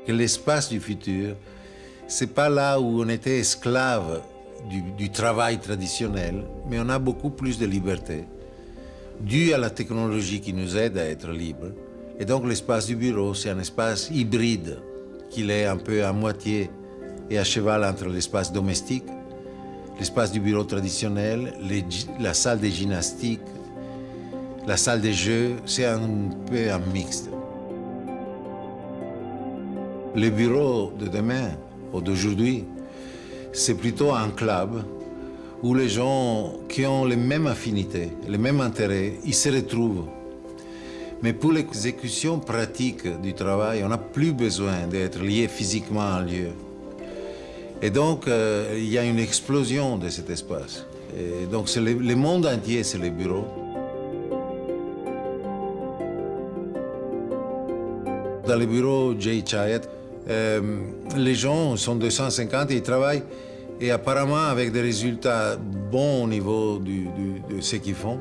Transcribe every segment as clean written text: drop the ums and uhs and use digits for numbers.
que l'espace du futur, c'est pas là où on était esclave du travail traditionnel, mais on a beaucoup plus de liberté, dû à la technologie qui nous aide à être libres. Et donc l'espace du bureau, c'est un espace hybride, qu'il est un peu à moitié et à cheval entre l'espace domestique, l'espace du bureau traditionnel, la salle de gymnastique, la salle de jeux, c'est un peu un mixte. Le bureau de demain ou d'aujourd'hui, c'est plutôt un club où les gens qui ont les mêmes affinités, les mêmes intérêts, ils se retrouvent. Mais pour l'exécution pratique du travail, on n'a plus besoin d'être lié physiquement à un lieu. Et donc, il y a une explosion de cet espace. Et donc, le monde entier, c'est les bureaux. Dans les bureaux Jay Chiat, les gens sont 250 et ils travaillent et apparemment avec des résultats bons au niveau de ce qu'ils font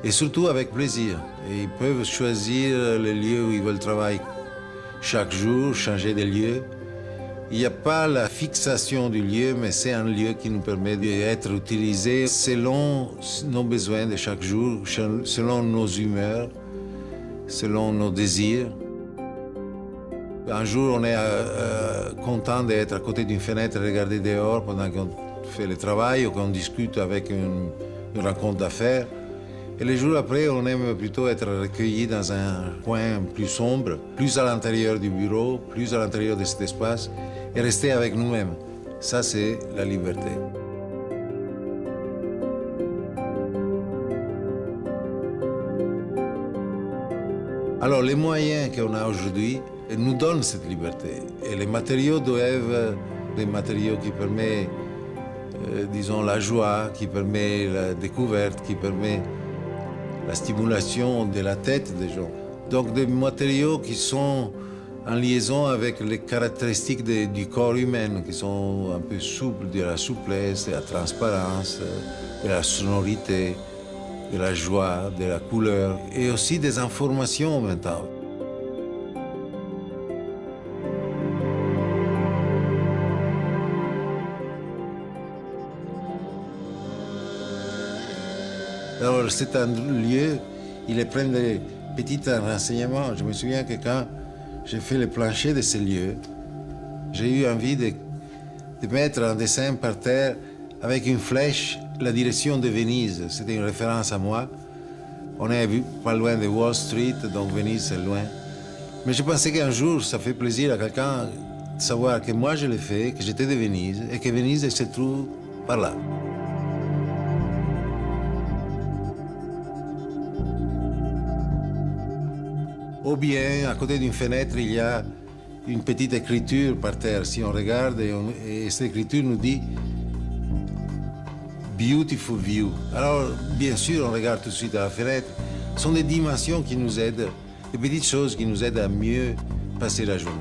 et surtout avec plaisir. Et ils peuvent choisir le lieu où ils veulent travailler chaque jour, changer de lieu. Il n'y a pas la fixation du lieu, mais c'est un lieu qui nous permet d'être utilisé selon nos besoins de chaque jour, selon nos humeurs, selon nos désirs. Un jour, on est content d'être à côté d'une fenêtre et regarder dehors pendant qu'on fait le travail ou qu'on discute avec une rencontre d'affaires. Et les jours après, on aime plutôt être recueilli dans un coin plus sombre, plus à l'intérieur du bureau, plus à l'intérieur de cet espace, et rester avec nous-mêmes. Ça, c'est la liberté. Alors, les moyens qu'on a aujourd'hui nous donnent cette liberté. Et les matériaux doivent être des matériaux qui permettent, disons, la joie, qui permettent la découverte, qui permettent la stimulation de la tête des gens. Donc des matériaux qui sont en liaison avec les caractéristiques du corps humain, qui sont un peu souples, de la souplesse, de la transparence, de la sonorité, de la joie, de la couleur, et aussi des informations mentales. Alors, c'est un lieu, il est plein de petits renseignements. Je me souviens que quand j'ai fait le plancher de ce lieu, j'ai eu envie de mettre un dessin par terre avec une flèche, la direction de Venise. C'était une référence à moi. On est pas loin de Wall Street, donc Venise, c'est loin. Mais je pensais qu'un jour, ça fait plaisir à quelqu'un de savoir que moi, je l'ai fait, que j'étais de Venise, et que Venise se trouve par là. Ou bien, à côté d'une fenêtre, il y a une petite écriture par terre. Si on regarde, et cette écriture nous dit « Beautiful view ». Alors, bien sûr, on regarde tout de suite à la fenêtre. Ce sont des dimensions qui nous aident, des petites choses qui nous aident à mieux passer la journée.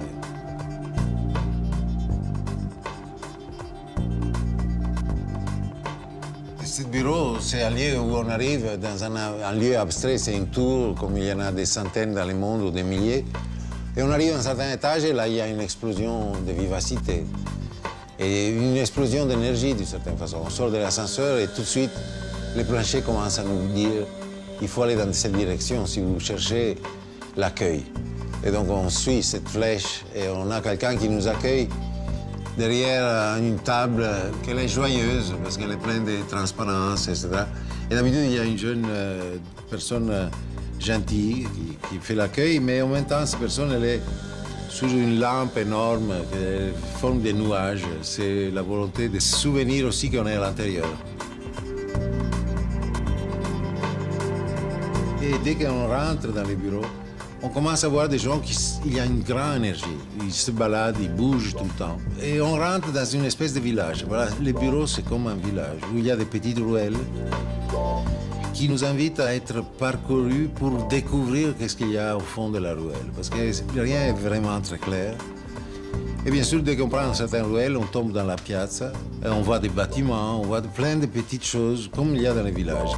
Ce bureau, c'est un lieu où on arrive dans un lieu abstrait, c'est une tour, comme il y en a des centaines dans le monde ou des milliers. Et on arrive à un certain étage et là, il y a une explosion de vivacité et une explosion d'énergie d'une certaine façon. On sort de l'ascenseur et tout de suite, les planchers commencent à nous dire il faut aller dans cette direction si vous cherchez l'accueil. Et donc, on suit cette flèche et on a quelqu'un qui nous accueille derrière une table qu'elle est joyeuse parce qu'elle est pleine de transparence, etc. Et d'habitude, il y a une jeune personne gentille qui fait l'accueil, mais en même temps, cette personne, elle est sous une lampe énorme qui forme des nuages. C'est la volonté de se souvenir aussi qu'on est à l'intérieur. Et dès qu'on rentre dans les bureaux, on commence à voir des gens il y a une grande énergie. Ils se baladent, ils bougent tout le temps. Et on rentre dans une espèce de village. Voilà, les bureaux, c'est comme un village où il y a des petites ruelles qui nous invitent à être parcourus pour découvrir qu'est-ce qu'il y a au fond de la ruelle. Parce que rien n'est vraiment très clair. Et bien sûr, dès qu'on prend une certaine ruelle, on tombe dans la piazza, et on voit des bâtiments, on voit plein de petites choses comme il y a dans les villages.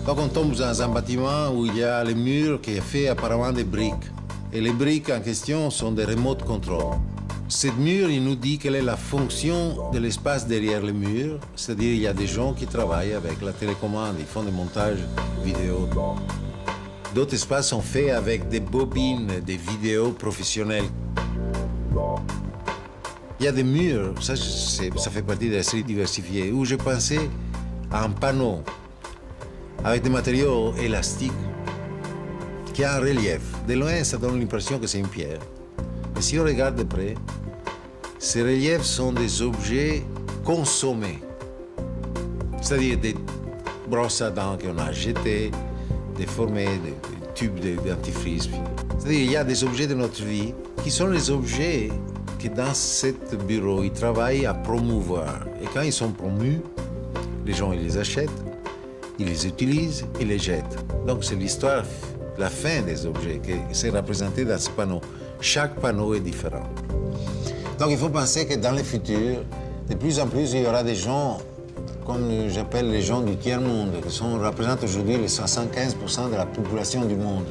Donc on tombe dans un bâtiment où il y a le mur qui est fait apparemment de briques. Et les briques en question sont des remote control. Ce mur, il nous dit quelle est la fonction de l'espace derrière le mur. C'est-à-dire qu'il y a des gens qui travaillent avec la télécommande, ils font des montages vidéo. D'autres espaces sont faits avec des bobines, des vidéos professionnelles. Il y a des murs, ça fait partie de la série diversifiée, où je pensais à un panneau avec des matériaux élastiques qui a un relief. De loin, ça donne l'impression que c'est une pierre. Mais si on regarde de près, ces reliefs sont des objets consommés. C'est-à-dire des brosses à dents qu'on a jetées, déformées, des tubes d'antifreeze. C'est-à-dire qu'il y a des objets de notre vie qui sont les objets que dans ce bureau, ils travaillent à promouvoir. Et quand ils sont promus, les gens ils les achètent, ils les utilisent et les jettent. Donc c'est l'histoire, la fin des objets qui c'est représenté dans ce panneau. Chaque panneau est différent. Donc il faut penser que dans le futur, de plus en plus, il y aura des gens, comme j'appelle les gens du tiers-monde, qui représentent aujourd'hui les 75% de la population du monde.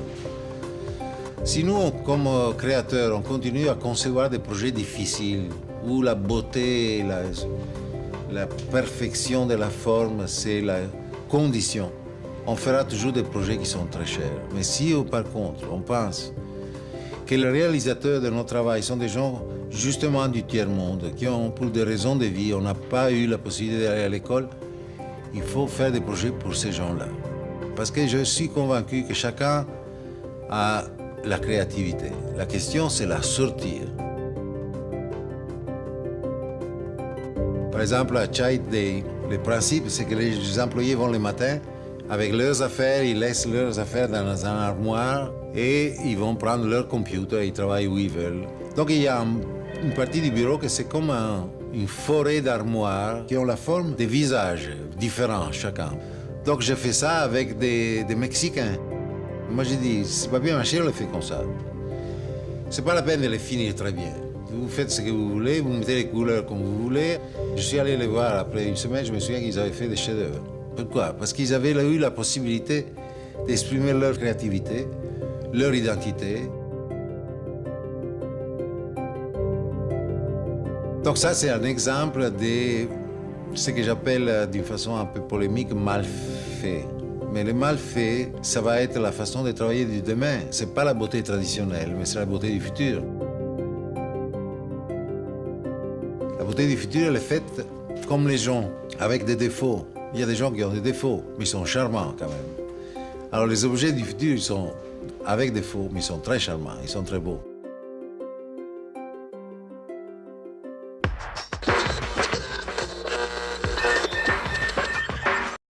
Si nous, comme créateurs, on continue à concevoir des projets difficiles, où la beauté, la perfection de la forme, c'est la condition, on fera toujours des projets qui sont très chers. Mais si, par contre, on pense que les réalisateurs de notre travail sont des gens justement du tiers-monde, qui ont, pour des raisons de vie, on n'a pas eu la possibilité d'aller à l'école, il faut faire des projets pour ces gens-là. Parce que je suis convaincu que chacun a la créativité. La question, c'est la sortir. Par exemple, à Child Day, le principe, c'est que les employés vont le matin avec leurs affaires, ils laissent leurs affaires dans un armoire et ils vont prendre leur computer et ils travaillent où ils veulent. Donc il y a une partie du bureau que c'est comme une forêt d'armoires qui ont la forme de visages différents chacun. Donc je fais ça avec des Mexicains. Moi je dis, c'est pas bien marché, on le fait comme ça. C'est pas la peine de le finir très bien. Vous faites ce que vous voulez, vous mettez les couleurs comme vous voulez. Je suis allé les voir après une semaine, je me souviens qu'ils avaient fait des chefs-d'œuvre. Pourquoi? Parce qu'ils avaient eu la possibilité d'exprimer leur créativité, leur identité. Donc ça, c'est un exemple de ce que j'appelle d'une façon un peu polémique mal fait. Mais le mal fait, ça va être la façon de travailler du demain. C'est pas la beauté traditionnelle, mais c'est la beauté du futur. La beauté du futur, elle est faite comme les gens, avec des défauts. Il y a des gens qui ont des défauts, mais ils sont charmants quand même. Alors les objets du futur, ils sont avec des défauts, mais ils sont très charmants, ils sont très beaux.